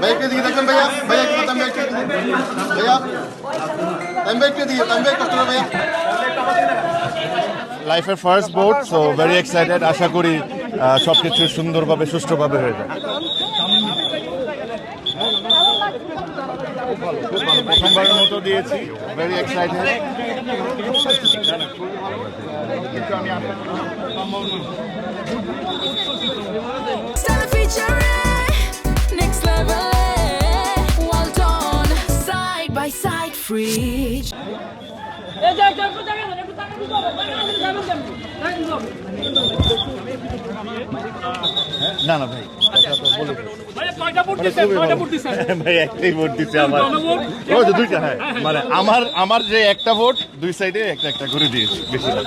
ভাই একটু দিকে দেখবেন ভাইয়া, ভাইয়া একটু তানভীর একটু ভাইয়া, তানভীর একটু দিকে, তানভীর কষ্ট হবে ভাইয়া। লাইফের first boat, so very excited. আশা করি সবকিছু সুন্দরভাবে সুষ্ঠুভাবে হয়ে যায়। প্রথমবারের মতো দিয়েছি, ভেরি এক্সাইটেড। কিন্তু আমি Next level, well done, side by side, free. না না ভাই, ভাই একটাই ভোট দিচ্ছে আমার, ওই যে দুইটা। হ্যাঁ মানে আমার যে একটা ভোট দুই সাইডে একটা একটা করে দিয়েছি, বেশি না।